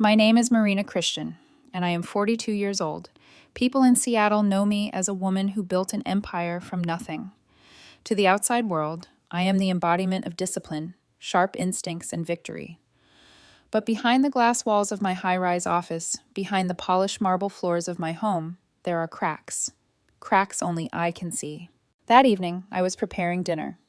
My name is Marina Christian, and I am 42 years old. People in Seattle know me as a woman who built an empire from nothing. To the outside world, I am the embodiment of discipline, sharp instincts, and victory. But behind the glass walls of my high-rise office, behind the polished marble floors of my home, there are cracks. Cracks only I can see. That evening, I was preparing dinner.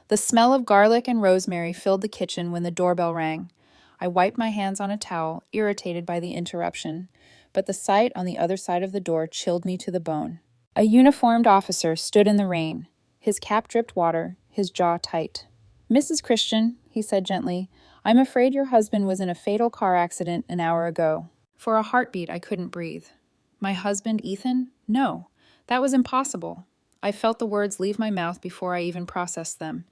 The smell of garlic and rosemary filled the kitchen when the doorbell rang. I wiped my hands on a towel, irritated by the interruption, but the sight on the other side of the door chilled me to the bone. A uniformed officer stood in the rain. His cap dripped water, his jaw tight. "Mrs. Christian," he said gently, "I'm afraid your husband was in a fatal car accident an hour ago." For a heartbeat, I couldn't breathe. My husband, Ethan? No, that was impossible. I felt the words leave my mouth before I even processed them.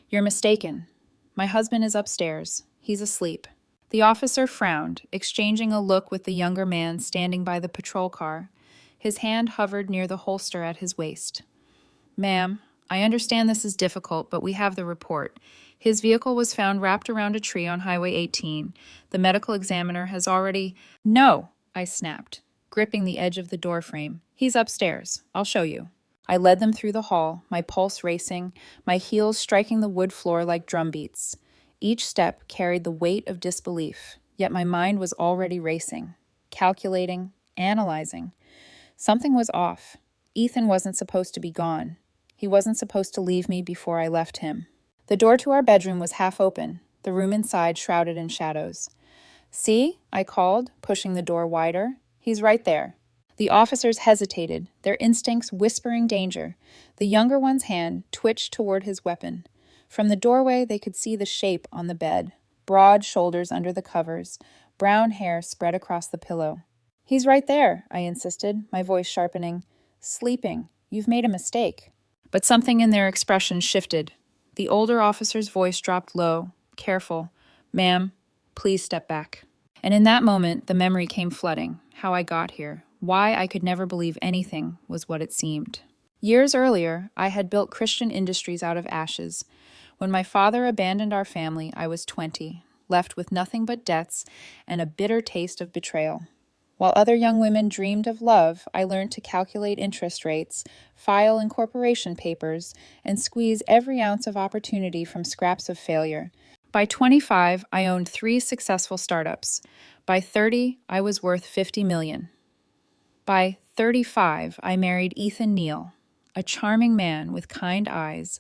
"You're mistaken. My husband is upstairs. He's asleep." The officer frowned, exchanging a look with the younger man standing by the patrol car. His hand hovered near the holster at his waist. "Ma'am, I understand this is difficult, but we have the report. His vehicle was found wrapped around a tree on Highway 18. The medical examiner has already—" "No!" I snapped, gripping the edge of the doorframe. "He's upstairs. I'll show you." I led them through the hall, my pulse racing, my heels striking the wood floor like drumbeats. Each step carried the weight of disbelief, yet my mind was already racing, calculating, analyzing. Something was off. Ethan wasn't supposed to be gone. He wasn't supposed to leave me before I left him. The door to our bedroom was half open, the room inside shrouded in shadows. "See?" I called, pushing the door wider. "He's right there." The officers hesitated, their instincts whispering danger. The younger one's hand twitched toward his weapon. From the doorway, they could see the shape on the bed, broad shoulders under the covers, brown hair spread across the pillow. "He's right there," I insisted, my voice sharpening. "Sleeping. You've made a mistake." But something in their expression shifted. The older officer's voice dropped low, careful. "Ma'am, please step back." And in that moment, the memory came flooding. How I got here, why I could never believe anything was what it seemed. Years earlier, I had built Christian Industries out of ashes. When my father abandoned our family, I was 20, left with nothing but debts and a bitter taste of betrayal. While other young women dreamed of love, I learned to calculate interest rates, file incorporation papers, and squeeze every ounce of opportunity from scraps of failure. By 25, I owned 3 successful startups. By 30, I was worth $50 million. By 35, I married Ethan Neal, a charming man with kind eyes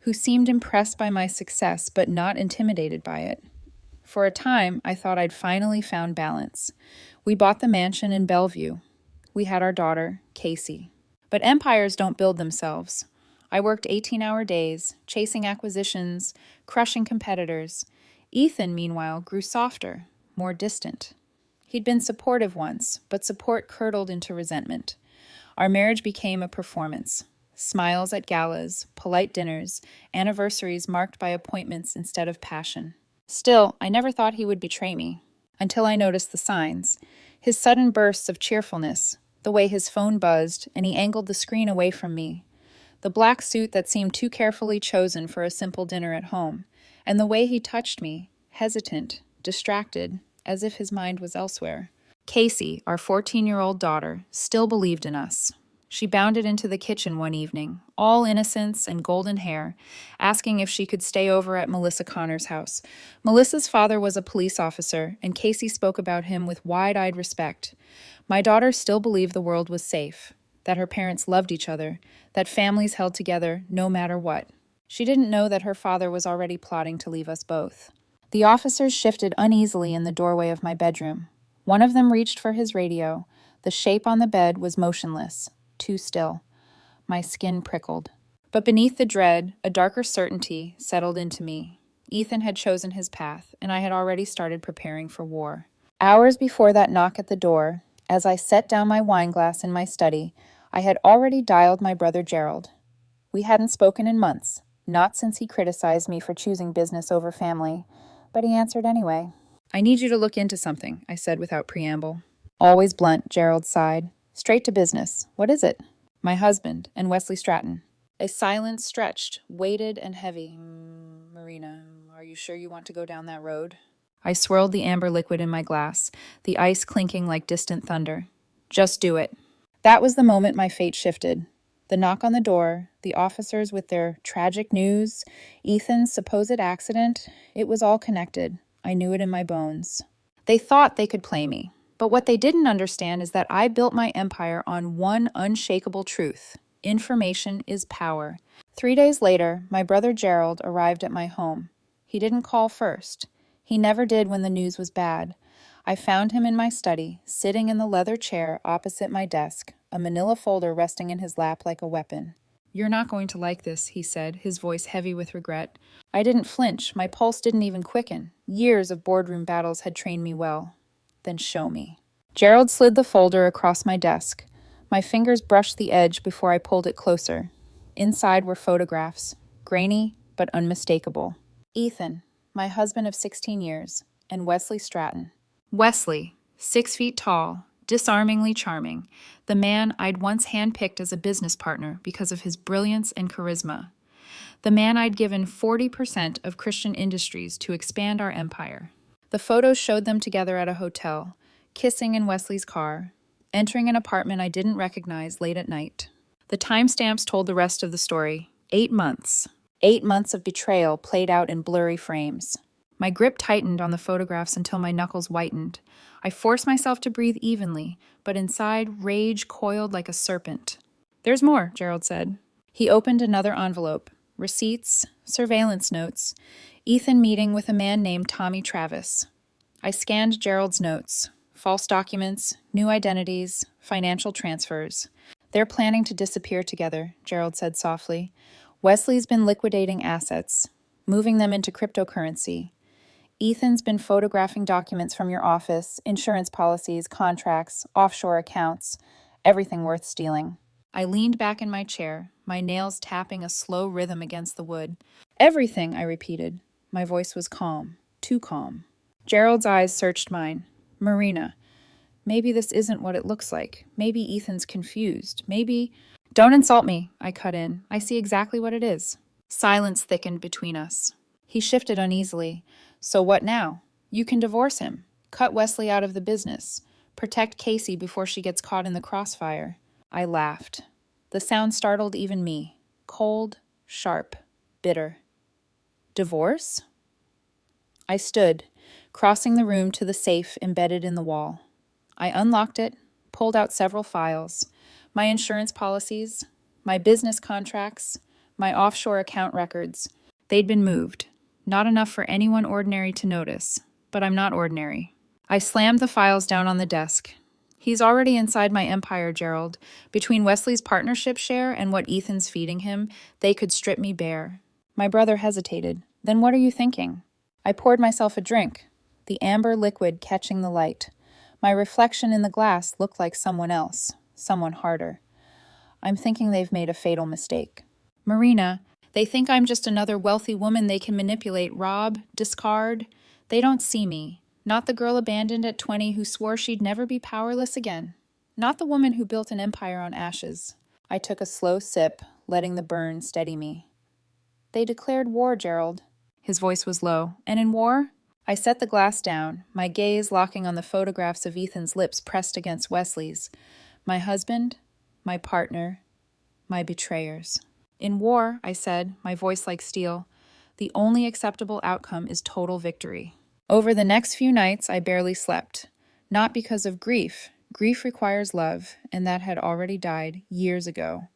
who seemed impressed by my success but not intimidated by it. For a time, I thought I'd finally found balance. We bought the mansion in Bellevue. We had our daughter, Casey. But empires don't build themselves. I worked 18-hour days, chasing acquisitions, crushing competitors. Ethan, meanwhile, grew softer, more distant. He'd been supportive once, but support curdled into resentment. Our marriage became a performance. Smiles at galas, polite dinners, anniversaries marked by appointments instead of passion. Still, I never thought he would betray me, until I noticed the signs. His sudden bursts of cheerfulness, the way his phone buzzed and he angled the screen away from me, the black suit that seemed too carefully chosen for a simple dinner at home, and the way he touched me, hesitant, distracted, as if his mind was elsewhere. Casey, our 14-year-old daughter, still believed in us. She bounded into the kitchen one evening, all innocence and golden hair, asking if she could stay over at Melissa Connor's house. Melissa's father was a police officer, and Casey spoke about him with wide-eyed respect. My daughter still believed the world was safe, that her parents loved each other, that families held together no matter what. She didn't know that her father was already plotting to leave us both. The officers shifted uneasily in the doorway of my bedroom. One of them reached for his radio. The shape on the bed was motionless. Too still. My skin prickled. But beneath the dread, a darker certainty settled into me. Ethan had chosen his path, and I had already started preparing for war. Hours before that knock at the door, as I set down my wine glass in my study, I had already dialed my brother Gerald. We hadn't spoken in months, not since he criticized me for choosing business over family, but he answered anyway. "I need you to look into something," I said without preamble. "Always blunt," Gerald sighed. "Straight to business. What is it?" "My husband and Wesley Stratton." A silence stretched, weighted and heavy. "Marina, are you sure you want to go down that road?" I swirled the amber liquid in my glass, the ice clinking like distant thunder. Just do it. That was the moment my fate shifted. The knock on the door, the officers with their tragic news, Ethan's supposed accident, it was all connected. I knew it in my bones. They thought they could play me, but what they didn't understand is that I built my empire on one unshakable truth. Information is power. 3 days later, my brother Gerald arrived at my home. He didn't call first. He never did when the news was bad. I found him in my study, sitting in the leather chair opposite my desk, a manila folder resting in his lap like a weapon. "You're not going to like this," he said, his voice heavy with regret. I didn't flinch. My pulse didn't even quicken. Years of boardroom battles had trained me well. "Then show me." Gerald slid the folder across my desk. My fingers brushed the edge before I pulled it closer. Inside were photographs, grainy but unmistakable. Ethan, my husband of 16 years, and Wesley Stratton. Wesley, 6 feet tall, disarmingly charming, the man I'd once handpicked as a business partner because of his brilliance and charisma. The man I'd given 40% of Christian Industries to expand our empire. The photos showed them together at a hotel, kissing in Wesley's car, entering an apartment I didn't recognize late at night. The timestamps told the rest of the story. 8 months. 8 months of betrayal played out in blurry frames. My grip tightened on the photographs until my knuckles whitened. I forced myself to breathe evenly, but inside, rage coiled like a serpent. "There's more," Gerald said. He opened another envelope. Receipts, surveillance notes, Ethan meeting with a man named Tommy Travis. I scanned Gerald's notes. False documents, new identities, financial transfers. "They're planning to disappear together," Gerald said softly. "Wesley's been liquidating assets, moving them into cryptocurrency. Ethan's been photographing documents from your office, insurance policies, contracts, offshore accounts, everything worth stealing." I leaned back in my chair, my nails tapping a slow rhythm against the wood. "Everything," I repeated. My voice was calm, too calm. Gerald's eyes searched mine. "Marina, maybe this isn't what it looks like. Maybe Ethan's confused. Maybe—" "Don't insult me," I cut in. "I see exactly what it is." Silence thickened between us. He shifted uneasily. "So what now? You can divorce him. Cut Wesley out of the business. Protect Casey before she gets caught in the crossfire." I laughed. The sound startled even me. Cold, sharp, bitter. "Divorce?" I stood, crossing the room to the safe embedded in the wall. I unlocked it, pulled out several files. My insurance policies, my business contracts, my offshore account records. They'd been moved. Not enough for anyone ordinary to notice, but I'm not ordinary. I slammed the files down on the desk. "He's already inside my empire, Gerald. Between Wesley's partnership share and what Ethan's feeding him, they could strip me bare." My brother hesitated. "Then what are you thinking?" I poured myself a drink, the amber liquid catching the light. My reflection in the glass looked like someone else, someone harder. "I'm thinking they've made a fatal mistake. Marina, they think I'm just another wealthy woman they can manipulate, rob, discard. They don't see me. Not the girl abandoned at 20 who swore she'd never be powerless again. Not the woman who built an empire on ashes." I took a slow sip, letting the burn steady me. "They declared war, Gerald." His voice was low. "And in war?" I set the glass down, my gaze locking on the photographs of Ethan's lips pressed against Wesley's. My husband, my partner, my betrayers. "In war," I said, my voice like steel, "the only acceptable outcome is total victory." Over the next few nights, I barely slept. Not because of grief. Grief requires love, and that had already died years ago.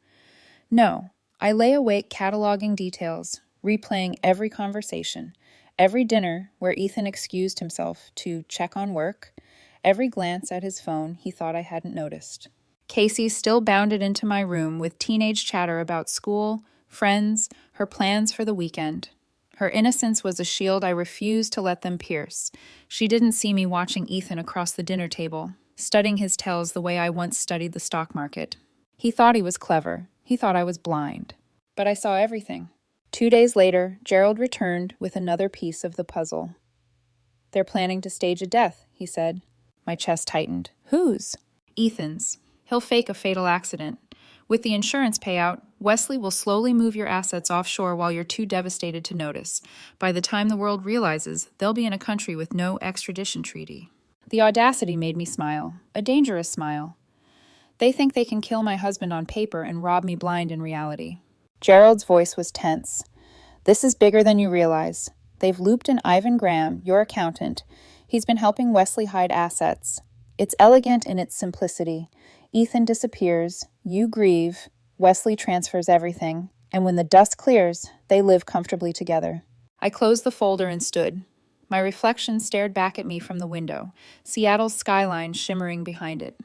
No, I lay awake cataloging details, replaying every conversation, every dinner where Ethan excused himself to check on work, every glance at his phone he thought I hadn't noticed. Casey still bounded into my room with teenage chatter about school, friends, her plans for the weekend. Her innocence was a shield I refused to let them pierce. She didn't see me watching Ethan across the dinner table, studying his tells the way I once studied the stock market. He thought he was clever. He thought I was blind. But I saw everything. 2 days later, Gerald returned with another piece of the puzzle. "They're planning to stage a death," he said. My chest tightened. "Whose?" "Ethan's. He'll fake a fatal accident. With the insurance payout, Wesley will slowly move your assets offshore while you're too devastated to notice. By the time the world realizes, they'll be in a country with no extradition treaty. The audacity made me smile, a dangerous smile. They think they can kill my husband on paper and rob me blind in reality. Gerald's voice was tense. This is bigger than you realize. They've looped in Ivan Graham, your accountant. He's been helping Wesley hide assets. It's elegant in its simplicity. Ethan disappears, you grieve, Wesley transfers everything, and when the dust clears, they live comfortably together. I closed the folder and stood. My reflection stared back at me from the window, Seattle's skyline shimmering behind it.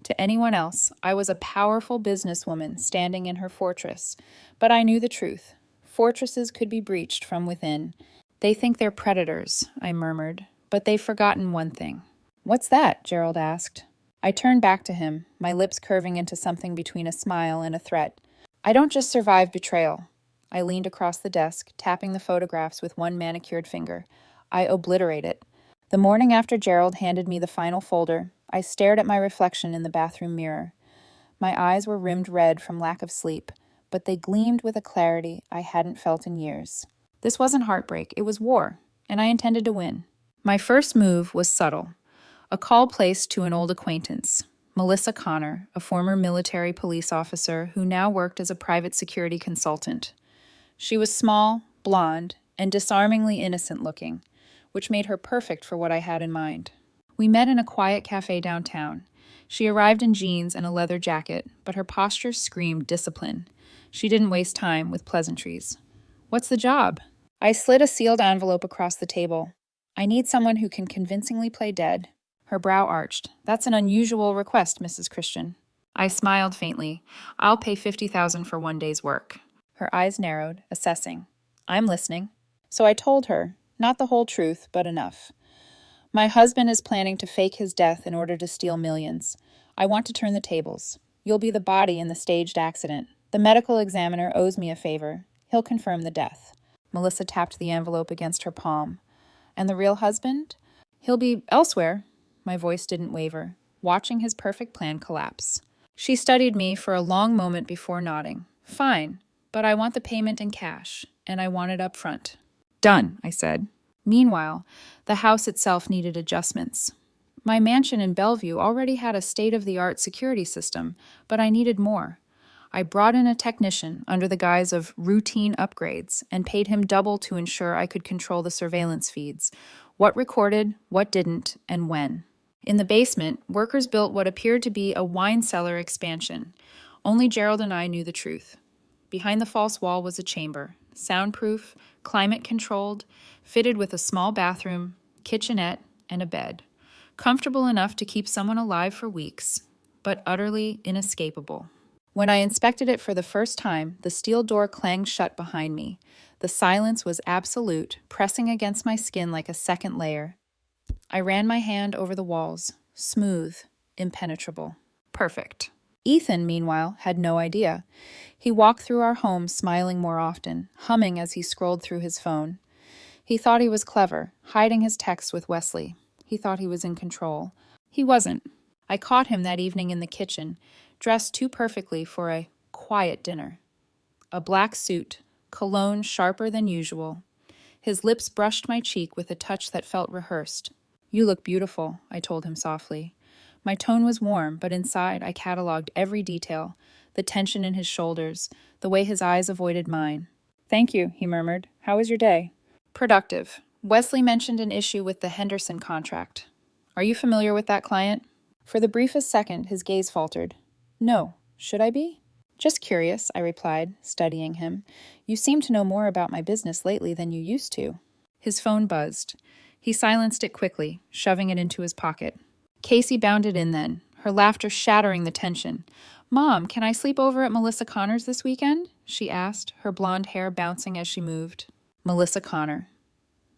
To anyone else, I was a powerful businesswoman standing in her fortress, but I knew the truth. Fortresses could be breached from within. They think they're predators, I murmured, but they've forgotten one thing. What's that? Gerald asked. I turned back to him, my lips curving into something between a smile and a threat. I don't just survive betrayal. I leaned across the desk, tapping the photographs with one manicured finger. I obliterate it. The morning after Gerald handed me the final folder, I stared at my reflection in the bathroom mirror. My eyes were rimmed red from lack of sleep, but they gleamed with a clarity I hadn't felt in years. This wasn't heartbreak, it was war, and I intended to win. My first move was subtle. A call placed to an old acquaintance, Melissa Connor, a former military police officer who now worked as a private security consultant. She was small, blonde, and disarmingly innocent looking, which made her perfect for what I had in mind. We met in a quiet cafe downtown. She arrived in jeans and a leather jacket, but her posture screamed discipline. She didn't waste time with pleasantries. What's the job? I slid a sealed envelope across the table. I need someone who can convincingly play dead. Her brow arched. That's an unusual request, Mrs. Christian. I smiled faintly. I'll pay $50,000 for one day's work. Her eyes narrowed, assessing. I'm listening. So I told her, not the whole truth, but enough. My husband is planning to fake his death in order to steal millions. I want to turn the tables. You'll be the body in the staged accident. The medical examiner owes me a favor. He'll confirm the death. Melissa tapped the envelope against her palm. And the real husband? He'll be elsewhere. My voice didn't waver, watching his perfect plan collapse. She studied me for a long moment before nodding. Fine, but I want the payment in cash, and I want it up front. Done, I said. Meanwhile, the house itself needed adjustments. My mansion in Bellevue already had a state-of-the-art security system, but I needed more. I brought in a technician under the guise of routine upgrades and paid him double to ensure I could control the surveillance feeds, what recorded, what didn't, and when. In the basement, workers built what appeared to be a wine cellar expansion. Only Gerald and I knew the truth. Behind the false wall was a chamber, soundproof, climate-controlled, fitted with a small bathroom, kitchenette, and a bed. Comfortable enough to keep someone alive for weeks, but utterly inescapable. When I inspected it for the first time, the steel door clanged shut behind me. The silence was absolute, pressing against my skin like a second layer. I ran my hand over the walls, smooth, impenetrable. Perfect. Ethan, meanwhile, had no idea. He walked through our home smiling more often, humming as he scrolled through his phone. He thought he was clever, hiding his texts with Wesley. He thought he was in control. He wasn't. I caught him that evening in the kitchen, dressed too perfectly for a quiet dinner. A black suit, cologne sharper than usual. His lips brushed my cheek with a touch that felt rehearsed. You look beautiful, I told him softly. My tone was warm, but inside I cataloged every detail, the tension in his shoulders, the way his eyes avoided mine. Thank you, he murmured. How was your day? Productive. Wesley mentioned an issue with the Henderson contract. Are you familiar with that client? For the briefest second, his gaze faltered. No. Should I be? Just curious, I replied, studying him. You seem to know more about my business lately than you used to. His phone buzzed. He silenced it quickly, shoving it into his pocket. Casey bounded in then, her laughter shattering the tension. Mom, can I sleep over at Melissa Connor's this weekend? She asked, her blonde hair bouncing as she moved. Melissa Connor.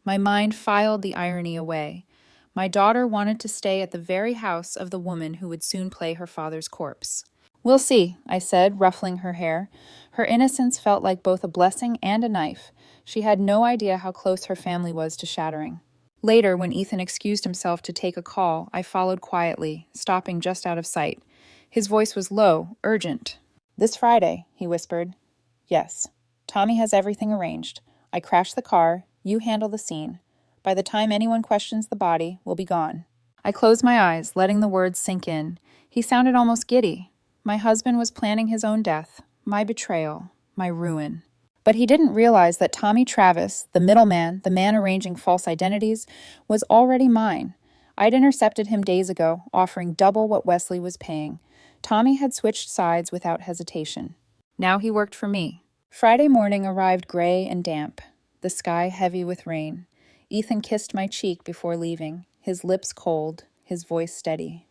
My mind filed the irony away. My daughter wanted to stay at the very house of the woman who would soon play her father's corpse. We'll see, I said, ruffling her hair. Her innocence felt like both a blessing and a knife. She had no idea how close her family was to shattering. Later, when Ethan excused himself to take a call, I followed quietly, stopping just out of sight. His voice was low, urgent. This Friday, he whispered. Yes. Tommy has everything arranged. I crash the car, you handle the scene. By the time anyone questions the body, we'll be gone. I closed my eyes, letting the words sink in. He sounded almost giddy. My husband was planning his own death, my betrayal, my ruin. But he didn't realize that Tommy Travis, the middleman, the man arranging false identities, was already mine. I'd intercepted him days ago, offering double what Wesley was paying. Tommy had switched sides without hesitation. Now he worked for me. Friday morning arrived gray and damp, the sky heavy with rain. Ethan kissed my cheek before leaving, his lips cold, his voice steady.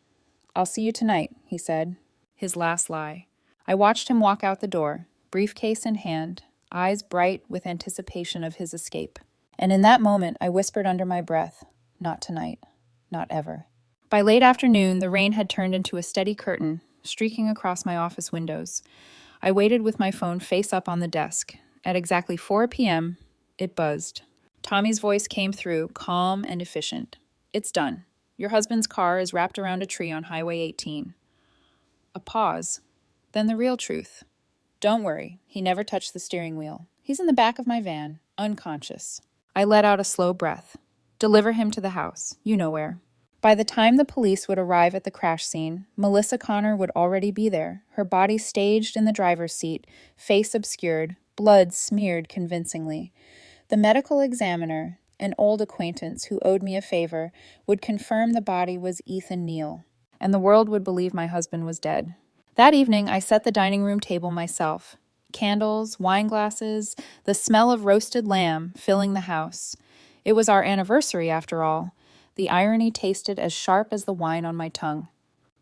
I'll see you tonight, he said. His last lie. I watched him walk out the door, briefcase in hand, eyes bright with anticipation of his escape. And in that moment, I whispered under my breath, not tonight, not ever. By late afternoon, the rain had turned into a steady curtain, streaking across my office windows. I waited with my phone face up on the desk. At exactly 4 p.m., it buzzed. Tommy's voice came through, calm and efficient. It's done. Your husband's car is wrapped around a tree on Highway 18. A pause. Then the real truth. Don't worry, he never touched the steering wheel. He's in the back of my van, unconscious. I let out a slow breath. Deliver him to the house. You know where. By the time the police would arrive at the crash scene, Melissa Connor would already be there, her body staged in the driver's seat, face obscured, blood smeared convincingly. The medical examiner, an old acquaintance who owed me a favor, would confirm the body was Ethan Neal, and the world would believe my husband was dead. That evening, I set the dining room table myself. Candles, wine glasses, the smell of roasted lamb filling the house. It was our anniversary, after all. The irony tasted as sharp as the wine on my tongue.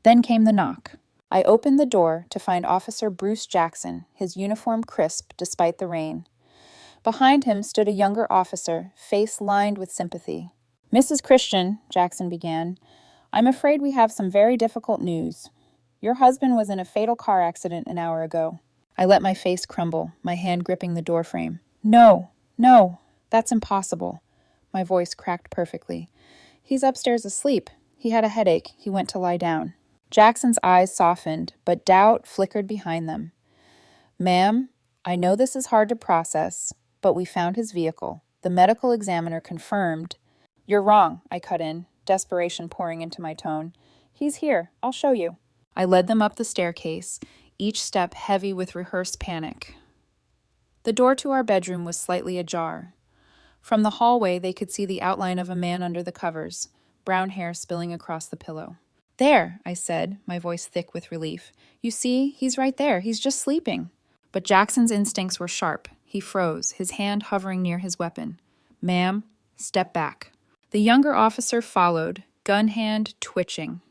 Then came the knock. I opened the door to find Officer Bruce Jackson, his uniform crisp despite the rain. Behind him stood a younger officer, face lined with sympathy. Mrs. Christian, Jackson began, I'm afraid we have some very difficult news. Your husband was in a fatal car accident an hour ago. I let my face crumble, my hand gripping the doorframe. No, that's impossible. My voice cracked perfectly. He's upstairs asleep. He had a headache. He went to lie down. Jackson's eyes softened, but doubt flickered behind them. Ma'am, I know this is hard to process, but we found his vehicle. The medical examiner confirmed. You're wrong, I cut in, desperation pouring into my tone. He's here. I'll show you. I led them up the staircase, each step heavy with rehearsed panic. The door to our bedroom was slightly ajar. From the hallway, they could see the outline of a man under the covers, brown hair spilling across the pillow. There, I said, my voice thick with relief. You see, he's right there. He's just sleeping. But Jackson's instincts were sharp. He froze, his hand hovering near his weapon. Ma'am, step back. The younger officer followed, gun hand twitching.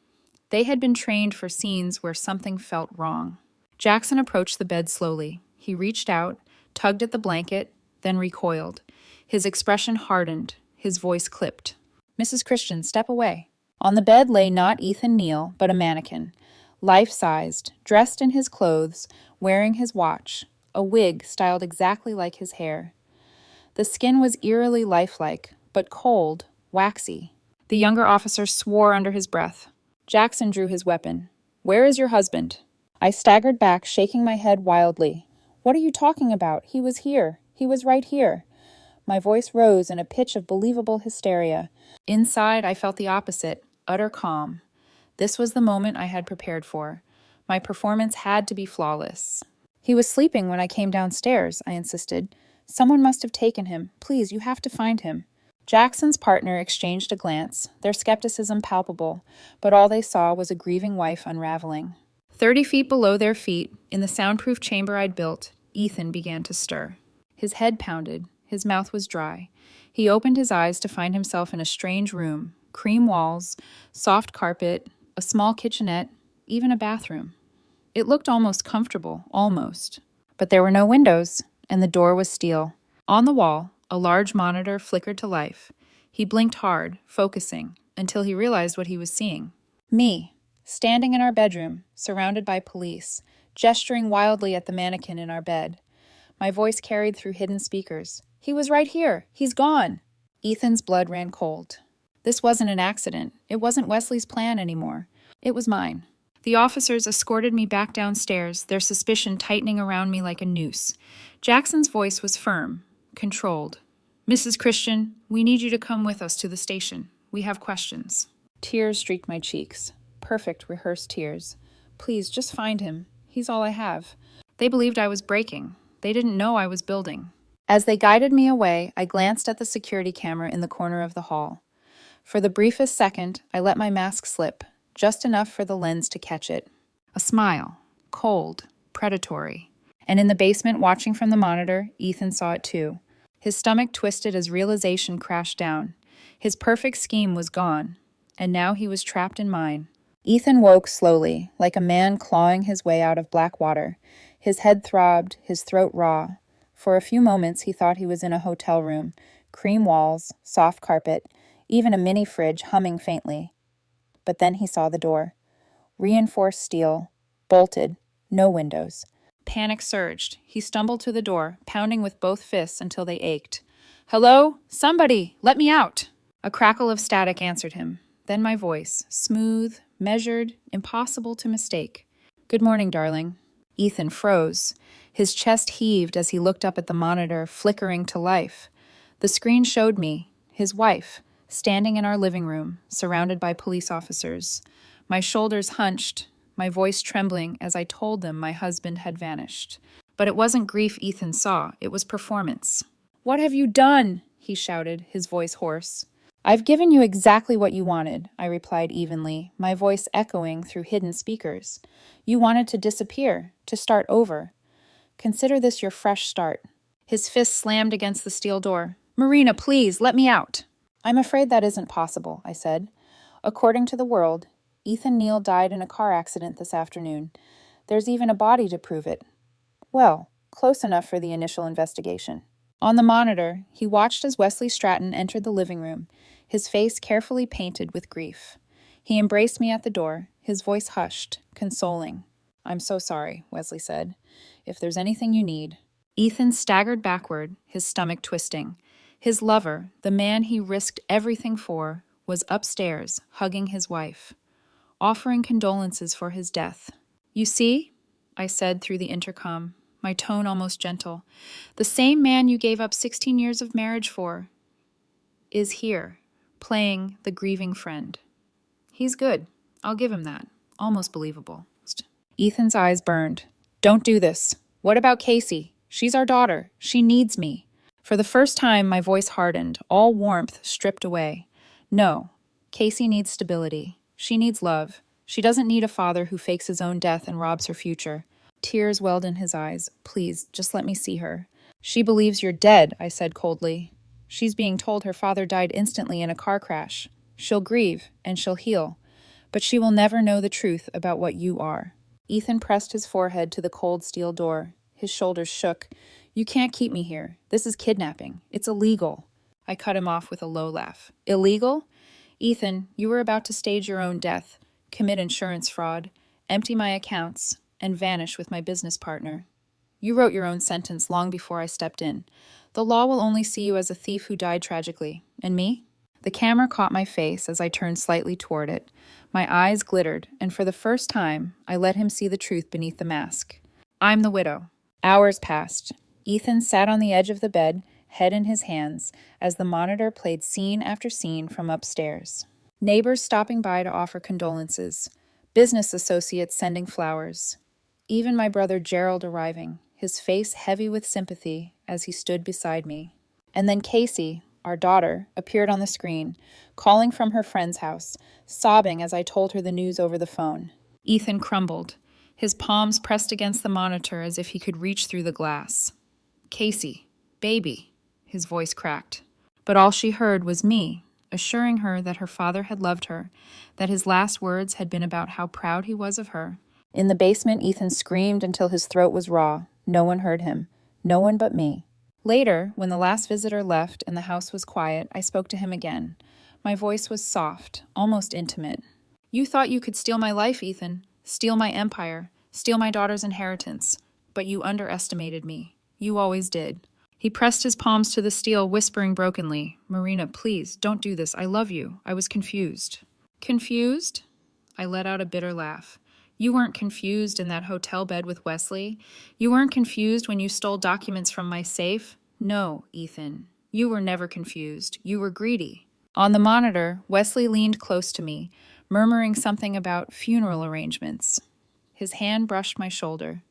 They had been trained for scenes where something felt wrong. Jackson approached the bed slowly. He reached out, tugged at the blanket, then recoiled. His expression hardened, his voice clipped. Mrs. Christian, step away. On the bed lay not Ethan Neal, but a mannequin, life-sized, dressed in his clothes, wearing his watch, a wig styled exactly like his hair. The skin was eerily lifelike, but cold, waxy. The younger officer swore under his breath. Jackson drew his weapon. Where is your husband? I staggered back, shaking my head wildly. What are you talking about? He was here. He was right here. My voice rose in a pitch of believable hysteria. Inside, I felt the opposite, utter calm. This was the moment I had prepared for. My performance had to be flawless. He was sleeping when I came downstairs, I insisted. Someone must have taken him. Please, you have to find him. Jackson's partner exchanged a glance, their skepticism palpable, but all they saw was a grieving wife unraveling. 30 feet below their feet, in the soundproof chamber I'd built, Ethan began to stir. His head pounded. His mouth was dry. He opened his eyes to find himself in a strange room, cream walls, soft carpet, a small kitchenette, even a bathroom. It looked almost comfortable, almost. But there were no windows, and the door was steel. On the wall, a large monitor flickered to life. He blinked hard, focusing, until he realized what he was seeing. Me, standing in our bedroom, surrounded by police, gesturing wildly at the mannequin in our bed. My voice carried through hidden speakers. He was right here. He's gone. Ethan's blood ran cold. This wasn't an accident. It wasn't Wesley's plan anymore. It was mine. The officers escorted me back downstairs, their suspicion tightening around me like a noose. Jackson's voice was firm, controlled. Mrs. Christian, we need you to come with us to the station. We have questions. Tears streaked my cheeks. Perfect, rehearsed tears. Please, just find him. He's all I have. They believed I was breaking. They didn't know I was building. As they guided me away, I glanced at the security camera in the corner of the hall. For the briefest second, I let my mask slip, just enough for the lens to catch it. A smile, cold, predatory. And in the basement, watching from the monitor, Ethan saw it too. His stomach twisted as realization crashed down. His perfect scheme was gone, and now he was trapped in mine. Ethan woke slowly, like a man clawing his way out of black water. His head throbbed, his throat raw. For a few moments he thought he was in a hotel room, cream walls, soft carpet, even a mini fridge humming faintly. But then he saw the door. Reinforced steel, bolted, no windows. Panic surged. He stumbled to the door, pounding with both fists until they ached. "Hello? Somebody! Let me out!" A crackle of static answered him. Then my voice, smooth, measured, impossible to mistake. "Good morning, darling." Ethan froze. His chest heaved as he looked up at the monitor, flickering to life. The screen showed me, his wife, standing in our living room, surrounded by police officers. My shoulders hunched, my voice trembling as I told them my husband had vanished. But it wasn't grief Ethan saw, it was performance. "What have you done?" he shouted, his voice hoarse. "I've given you exactly what you wanted," I replied evenly, my voice echoing through hidden speakers. "You wanted to disappear, to start over. Consider this your fresh start." His fist slammed against the steel door. "Marina, please, let me out." "I'm afraid that isn't possible," I said. "According to the world, Ethan Neal died in a car accident this afternoon. There's even a body to prove it. Well, close enough for the initial investigation." On the monitor, he watched as Wesley Stratton entered the living room, his face carefully painted with grief. He embraced me at the door, his voice hushed, consoling. "I'm so sorry," Wesley said. "If there's anything you need." Ethan staggered backward, his stomach twisting. His lover, the man he risked everything for, was upstairs, hugging his wife, offering condolences for his death. "You see," I said through the intercom, my tone almost gentle, "the same man you gave up 16 years of marriage for is here, playing the grieving friend. He's good. I'll give him that. Almost believable." Ethan's eyes burned. "Don't do this. What about Casey? She's our daughter. She needs me." For the first time, my voice hardened, all warmth stripped away. "No. Casey needs stability. She needs love. She doesn't need a father who fakes his own death and robs her future." Tears welled in his eyes. "Please, just let me see her." "She believes you're dead," I said coldly. "She's being told her father died instantly in a car crash. She'll grieve, and she'll heal. But she will never know the truth about what you are." Ethan pressed his forehead to the cold steel door. His shoulders shook. "You can't keep me here. This is kidnapping. It's illegal." I cut him off with a low laugh. "Illegal? Ethan, you were about to stage your own death, commit insurance fraud, empty my accounts, and vanish with my business partner. You wrote your own sentence long before I stepped in. The law will only see you as a thief who died tragically. And me?" The camera caught my face as I turned slightly toward it. My eyes glittered, and for the first time, I let him see the truth beneath the mask. "I'm the widow." Hours passed. Ethan sat on the edge of the bed, head in his hands, as the monitor played scene after scene from upstairs. Neighbors stopping by to offer condolences. Business associates sending flowers. Even my brother Gerald arriving, his face heavy with sympathy as he stood beside me. And then Casey, our daughter, appeared on the screen, calling from her friend's house, sobbing as I told her the news over the phone. Ethan crumbled, his palms pressed against the monitor as if he could reach through the glass. "Casey, baby," his voice cracked. But all she heard was me, assuring her that her father had loved her, that his last words had been about how proud he was of her. In the basement, Ethan screamed until his throat was raw. No one heard him. No one but me. Later, when the last visitor left and the house was quiet, I spoke to him again. My voice was soft, almost intimate. "You thought you could steal my life, Ethan. Steal my empire. Steal my daughter's inheritance. But you underestimated me. You always did." He pressed his palms to the steel, whispering brokenly, "Marina, please, don't do this. I love you. I was confused." "Confused?" I let out a bitter laugh. You weren't confused in that hotel bed with Wesley. You weren't confused when you stole documents from my safe. No, Ethan, you were never confused. You were greedy. On the monitor, Wesley leaned close to me, murmuring something about funeral arrangements. His hand brushed my shoulder.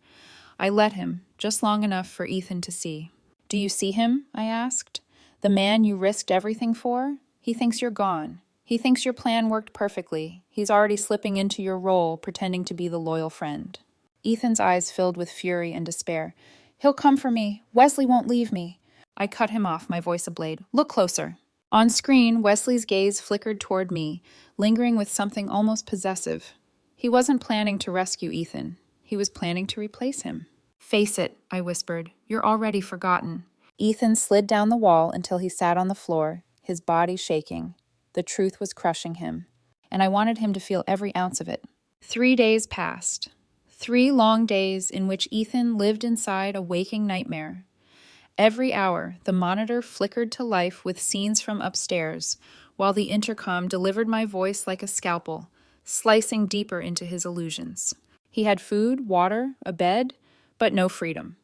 I let him, just long enough for Ethan to see. Do you see him? I asked. The man you risked everything for? He thinks you're gone. He thinks your plan worked perfectly. He's already slipping into your role, pretending to be the loyal friend. Ethan's eyes filled with fury and despair. He'll come for me. Wesley won't leave me. I cut him off, my voice ablaze. Look closer. On screen, Wesley's gaze flickered toward me, lingering with something almost possessive. He wasn't planning to rescue Ethan. He was planning to replace him. Face it, I whispered. You're already forgotten. Ethan slid down the wall until he sat on the floor, his body shaking. The truth was crushing him, and I wanted him to feel every ounce of it. 3 days passed. 3 long days in which Ethan lived inside a waking nightmare. Every hour, the monitor flickered to life with scenes from upstairs, while the intercom delivered my voice like a scalpel, slicing deeper into his illusions. He had food, water, a bed, but no freedom.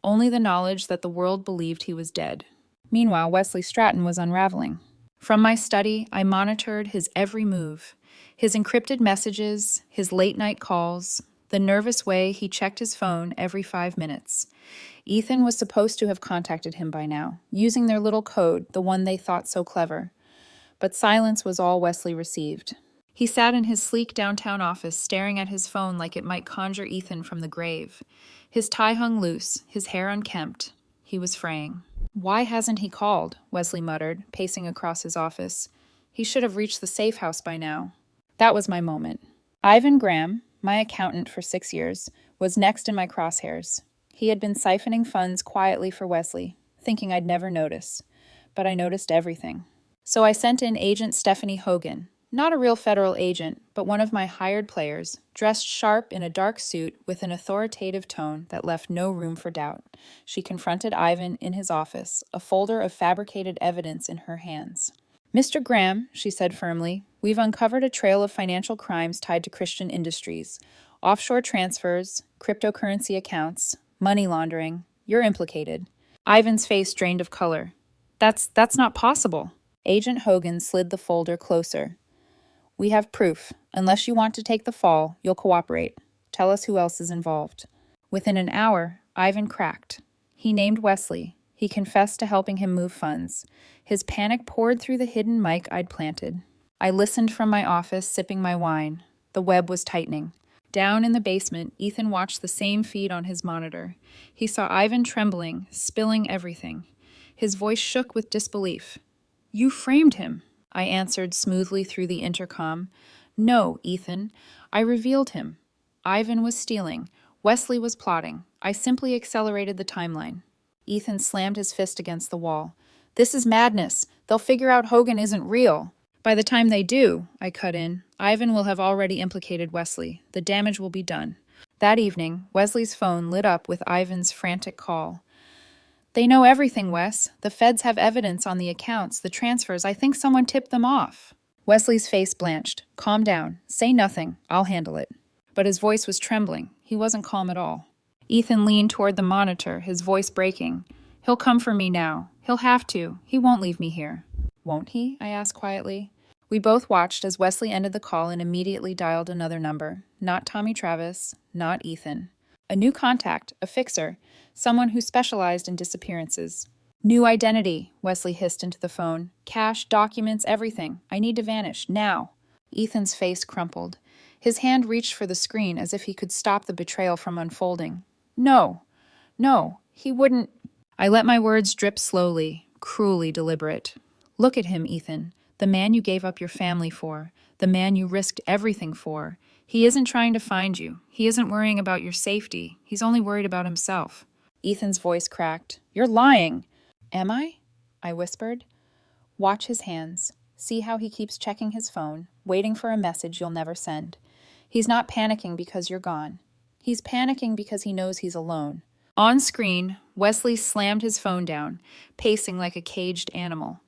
Only the knowledge that the world believed he was dead. Meanwhile, Wesley Stratton was unraveling. From my study, I monitored his every move, his encrypted messages, his late-night calls, the nervous way he checked his phone every 5 minutes. Ethan was supposed to have contacted him by now, using their little code, the one they thought so clever. But silence was all Wesley received. He sat in his sleek downtown office, staring at his phone like it might conjure Ethan from the grave. His tie hung loose, his hair unkempt. He was fraying. Why hasn't he called? Wesley muttered, pacing across his office. He should have reached the safe house by now. That was my moment. Ivan Graham, my accountant for 6 years, was next in my crosshairs. He had been siphoning funds quietly for Wesley, thinking I'd never notice. But I noticed everything. So I sent in Agent Stephanie Hogan, not a real federal agent, but one of my hired players, dressed sharp in a dark suit with an authoritative tone that left no room for doubt. She confronted Ivan in his office, a folder of fabricated evidence in her hands. Mr. Graham, she said firmly, we've uncovered a trail of financial crimes tied to Christian industries. Offshore transfers, cryptocurrency accounts, money laundering. You're implicated. Ivan's face drained of color. That's not possible. Agent Hogan slid the folder closer. We have proof. Unless you want to take the fall, you'll cooperate. Tell us who else is involved. Within an hour, Ivan cracked. He named Wesley. He confessed to helping him move funds. His panic poured through the hidden mic I'd planted. I listened from my office, sipping my wine. The web was tightening. Down in the basement, Ethan watched the same feed on his monitor. He saw Ivan trembling, spilling everything. His voice shook with disbelief. You framed him, I answered smoothly through the intercom. No, Ethan. I revealed him. Ivan was stealing. Wesley was plotting. I simply accelerated the timeline. Ethan slammed his fist against the wall. This is madness. They'll figure out Hogan isn't real. By the time they do, I cut in, Ivan will have already implicated Wesley. The damage will be done. That evening, Wesley's phone lit up with Ivan's frantic call. They know everything, Wes. The feds have evidence on the accounts, the transfers. I think someone tipped them off. Wesley's face blanched. Calm down. Say nothing. I'll handle it. But his voice was trembling. He wasn't calm at all. Ethan leaned toward the monitor, his voice breaking. He'll come for me now. He'll have to. He won't leave me here. Won't he? I asked quietly. We both watched as Wesley ended the call and immediately dialed another number. Not Tommy Travis, not Ethan. A new contact, a fixer, someone who specialized in disappearances. New identity, Wesley hissed into the phone. Cash, documents, everything. I need to vanish, now. Ethan's face crumpled. His hand reached for the screen as if he could stop the betrayal from unfolding. No, he wouldn't. I let my words drip slowly, cruelly deliberate. Look at him, Ethan. The man you gave up your family for. The man you risked everything for. He isn't trying to find you. He isn't worrying about your safety. He's only worried about himself. Ethan's voice cracked. You're lying. Am I? I whispered. Watch his hands. See how he keeps checking his phone, waiting for a message you'll never send. He's not panicking because you're gone. He's panicking because he knows he's alone. On screen, Wesley slammed his phone down, pacing like a caged animal.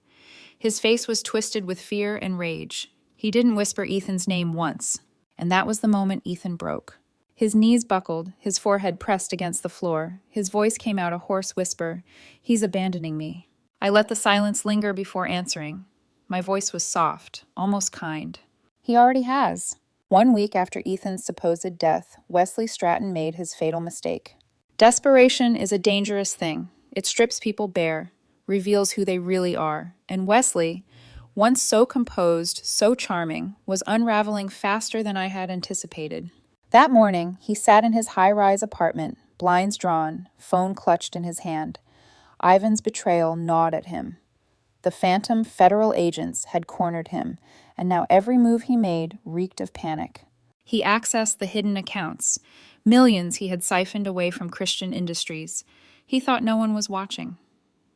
His face was twisted with fear and rage. He didn't whisper Ethan's name once. And that was the moment Ethan broke. His knees buckled, his forehead pressed against the floor. His voice came out a hoarse whisper. He's abandoning me. I let the silence linger before answering. My voice was soft, almost kind. He already has. 1 week after Ethan's supposed death, Wesley Stratton made his fatal mistake. Desperation is a dangerous thing. It strips people bare, reveals who they really are. And Wesley, once so composed, so charming, was unraveling faster than I had anticipated. That morning, he sat in his high-rise apartment, blinds drawn, phone clutched in his hand. Ivan's betrayal gnawed at him. The phantom federal agents had cornered him, and now every move he made reeked of panic. He accessed the hidden accounts. Millions he had siphoned away from Christian industries. He thought no one was watching.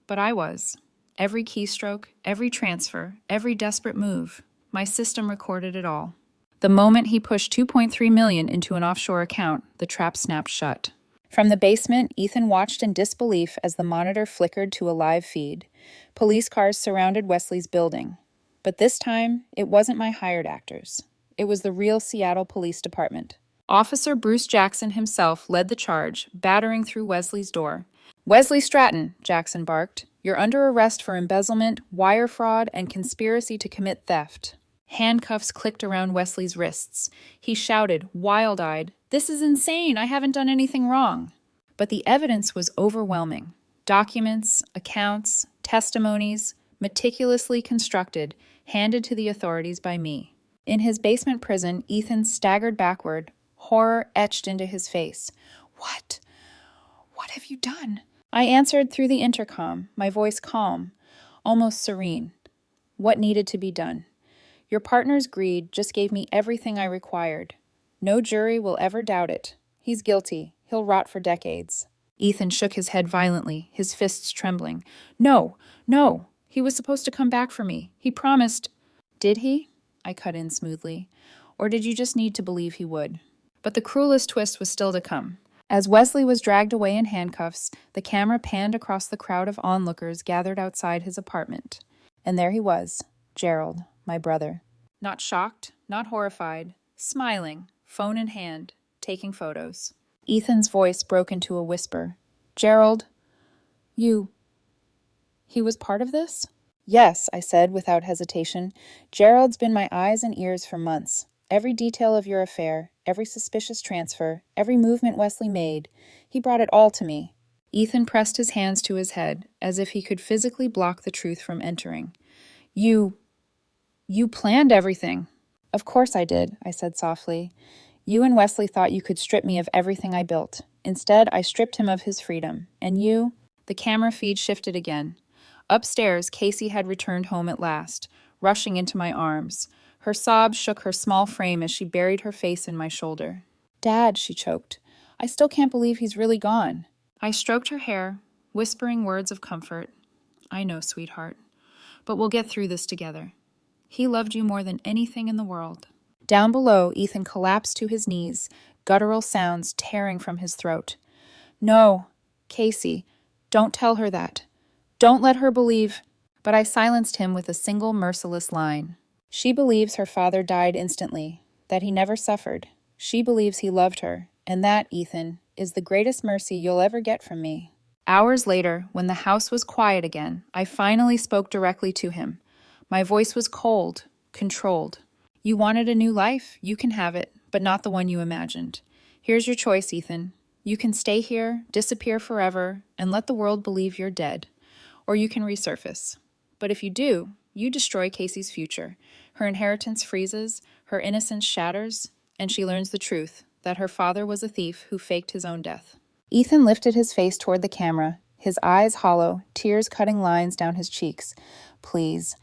But I was. Every keystroke, every transfer, every desperate move. My system recorded it all. The moment he pushed $2.3 million into an offshore account, the trap snapped shut. From the basement, Ethan watched in disbelief as the monitor flickered to a live feed. Police cars surrounded Wesley's building. But this time, it wasn't my hired actors. It was the real Seattle Police Department. Officer Bruce Jackson himself led the charge, battering through Wesley's door. "Wesley Stratton," Jackson barked, "you're under arrest for embezzlement, wire fraud, and conspiracy to commit theft." Handcuffs clicked around Wesley's wrists. He shouted, wild-eyed, "This is insane! I haven't done anything wrong." But the evidence was overwhelming. Documents, accounts, testimonies, meticulously constructed, handed to the authorities by me. In his basement prison, Ethan staggered backward, horror etched into his face. What? What have you done?" I answered through the intercom, my voice calm, almost serene. What needed to be done? Your partner's greed just gave me everything I required. No jury will ever doubt it. He's guilty. He'll rot for decades. Ethan shook his head violently, his fists trembling. No, no. He was supposed to come back for me. He promised. Did he? I cut in smoothly. Or did you just need to believe he would? But the cruelest twist was still to come. As Wesley was dragged away in handcuffs, the camera panned across the crowd of onlookers gathered outside his apartment. And there he was, Gerald, my brother. Not shocked, not horrified, smiling, phone in hand, taking photos. Ethan's voice broke into a whisper. "Gerald, he was part of this?" "Yes," I said without hesitation. "Gerald's been my eyes and ears for months. Every detail of your affair, every suspicious transfer, every movement Wesley made, he brought it all to me." Ethan pressed his hands to his head, as if he could physically block the truth from entering. You planned everything." "Of course I did," I said softly. "You and Wesley thought you could strip me of everything I built. Instead, I stripped him of his freedom. And you—" The camera feed shifted again. Upstairs, Casey had returned home at last, rushing into my arms. Her sobs shook her small frame as she buried her face in my shoulder. "Dad," she choked, "I still can't believe he's really gone." I stroked her hair, whispering words of comfort. "I know, sweetheart. But we'll get through this together. He loved you more than anything in the world." Down below, Ethan collapsed to his knees, guttural sounds tearing from his throat. "No, Casey, don't tell her that. Don't let her believe." But I silenced him with a single merciless line. "She believes her father died instantly, that he never suffered. She believes he loved her, and that, Ethan, is the greatest mercy you'll ever get from me." Hours later, when the house was quiet again, I finally spoke directly to him. My voice was cold, controlled. "You wanted a new life, you can have it, but not the one you imagined. Here's your choice, Ethan. You can stay here, disappear forever, and let the world believe you're dead. Or you can resurface. But if you do, you destroy Casey's future. Her inheritance freezes, her innocence shatters, and she learns the truth, that her father was a thief who faked his own death." Ethan lifted his face toward the camera, his eyes hollow, tears cutting lines down his cheeks. "Please.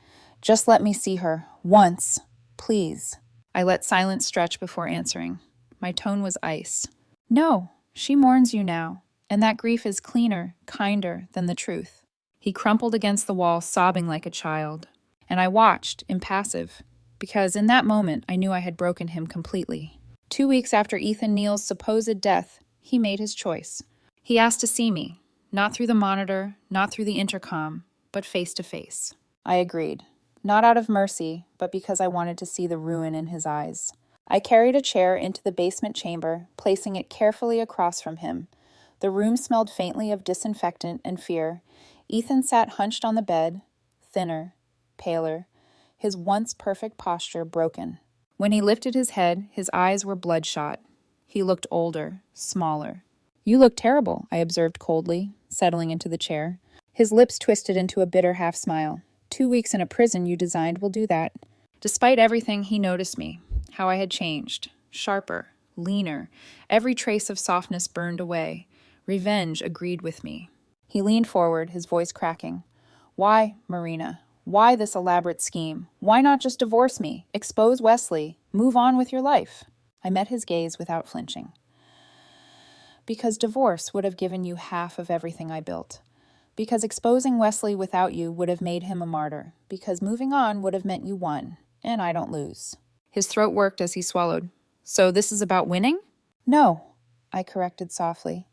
Just let me see her. Once. Please." I let silence stretch before answering. My tone was ice. "No, she mourns you now, and that grief is cleaner, kinder than the truth." He crumpled against the wall, sobbing like a child. And I watched, impassive, because in that moment I knew I had broken him completely. 2 weeks after Ethan Neal's supposed death, he made his choice. He asked to see me, not through the monitor, not through the intercom, but face to face. I agreed. Not out of mercy, but because I wanted to see the ruin in his eyes. I carried a chair into the basement chamber, placing it carefully across from him. The room smelled faintly of disinfectant and fear. Ethan sat hunched on the bed, thinner, paler, his once perfect posture broken. When he lifted his head, his eyes were bloodshot. He looked older, smaller. "You look terrible," I observed coldly, settling into the chair. His lips twisted into a bitter half-smile. 2 weeks in a prison you designed will do that. Despite everything, he noticed me, how I had changed. Sharper, leaner, every trace of softness burned away. Revenge agreed with me. He leaned forward, his voice cracking. "Why, Marina? Why this elaborate scheme? Why not just divorce me, expose Wesley, move on with your life?" I met his gaze without flinching. "Because divorce would have given you half of everything I built. Because exposing Wesley without you would have made him a martyr. Because moving on would have meant you won, and I don't lose." His throat worked as he swallowed. "So this is about winning?" "No," I corrected softly.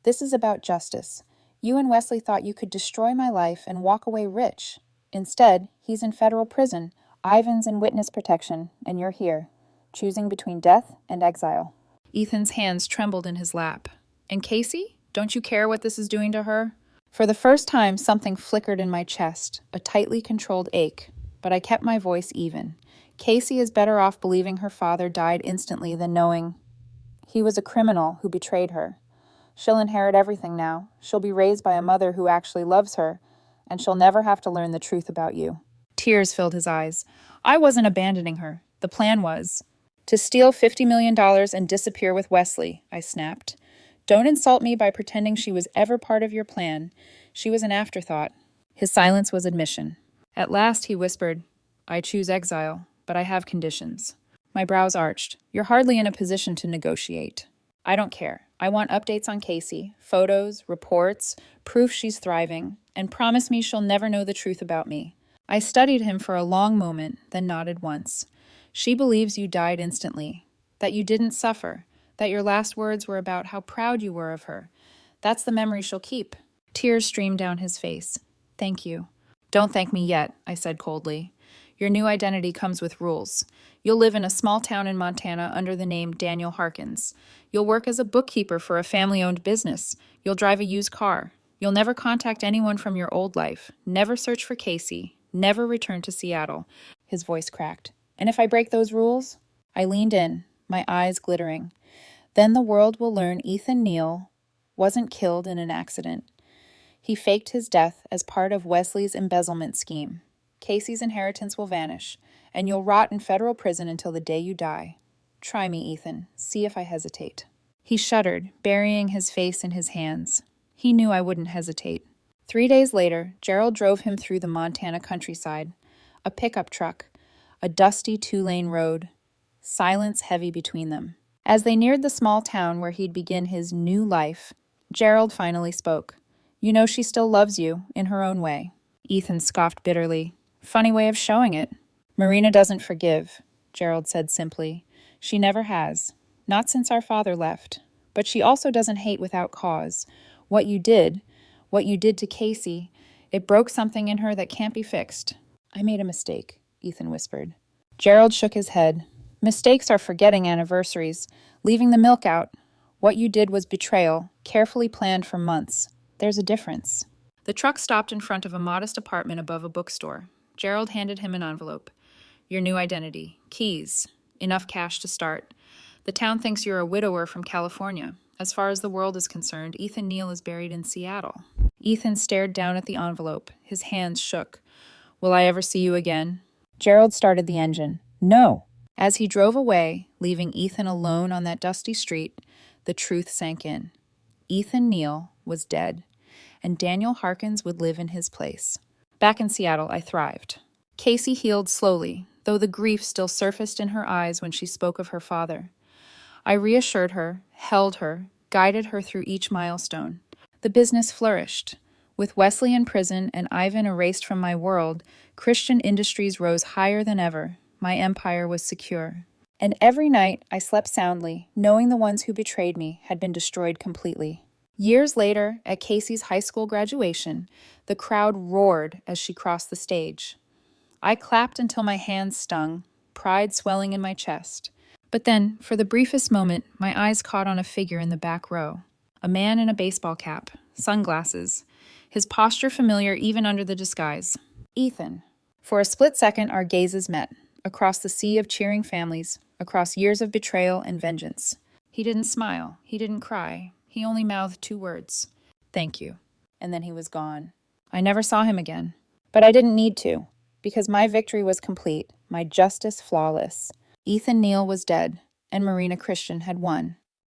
"This is about justice. You and Wesley thought you could destroy my life and walk away rich. Instead, he's in federal prison, Ivan's in witness protection, and you're here, choosing between death and exile." Ethan's hands trembled in his lap. "And Casey? Don't you care what this is doing to her?" For the first time, something flickered in my chest, a tightly controlled ache, but I kept my voice even. Casey is better off believing her father died instantly than knowing he was a criminal who betrayed her. She'll inherit everything now. She'll be raised by a mother who actually loves her, and she'll never have to learn the truth about you. Tears filled his eyes. I wasn't abandoning her. The plan was to steal $50 million and disappear with Wesley, I snapped. Don't insult me by pretending she was ever part of your plan. She was an afterthought. His silence was admission. At last he whispered, I choose exile, but I have conditions. My brows arched. You're hardly in a position to negotiate. I don't care. I want updates on Casey, photos, reports, proof she's thriving, and promise me she'll never know the truth about me. I studied him for a long moment, then nodded once. She believes you died instantly, that you didn't suffer, that your last words were about how proud you were of her. That's the memory she'll keep. Tears streamed down his face. Thank you. Don't thank me yet, I said coldly. Your new identity comes with rules. You'll live in a small town in Montana under the name Daniel Harkins. You'll work as a bookkeeper for a family-owned business. You'll drive a used car. You'll never contact anyone from your old life. Never search for Casey. Never return to Seattle. His voice cracked. And if I break those rules? I leaned in, my eyes glittering. Then the world will learn Ethan Neal wasn't killed in an accident. He faked his death as part of Wesley's embezzlement scheme. Casey's inheritance will vanish, and you'll rot in federal prison until the day you die. Try me, Ethan. See if I hesitate. He shuddered, burying his face in his hands. He knew I wouldn't hesitate. 3 days later, Gerald drove him through the Montana countryside. A pickup truck, a dusty 2-lane road, silence heavy between them. As they neared the small town where he'd begin his new life, Gerald finally spoke. You know she still loves you, in her own way. Ethan scoffed bitterly. Funny way of showing it. Marina doesn't forgive, Gerald said simply. She never has. Not since our father left. But she also doesn't hate without cause. What you did to Casey, it broke something in her that can't be fixed. I made a mistake, Ethan whispered. Gerald shook his head. Mistakes are forgetting anniversaries, leaving the milk out. What you did was betrayal, carefully planned for months. There's a difference. The truck stopped in front of a modest apartment above a bookstore. Gerald handed him an envelope. Your new identity. Keys. Enough cash to start. The town thinks you're a widower from California. As far as the world is concerned, Ethan Neal is buried in Seattle. Ethan stared down at the envelope. His hands shook. Will I ever see you again? Gerald started the engine. No. As he drove away, leaving Ethan alone on that dusty street, the truth sank in. Ethan Neal was dead, and Daniel Harkins would live in his place. Back in Seattle, I thrived. Casey healed slowly, though the grief still surfaced in her eyes when she spoke of her father. I reassured her, held her, guided her through each milestone. The business flourished. With Wesley in prison and Ivan erased from my world, Christian Industries rose higher than ever. My empire was secure. And every night I slept soundly, knowing the ones who betrayed me had been destroyed completely. Years later, at Casey's high school graduation, the crowd roared as she crossed the stage. I clapped until my hands stung, pride swelling in my chest. But then, for the briefest moment, my eyes caught on a figure in the back row. A man in a baseball cap, sunglasses, his posture familiar even under the disguise. Ethan. For a split second, our gazes met, across the sea of cheering families, across years of betrayal and vengeance. He didn't smile. He didn't cry. He only mouthed 2 words. Thank you. And then he was gone. I never saw him again. But I didn't need to, because my victory was complete, my justice flawless. Ethan Neal was dead, and Marina Christian had won.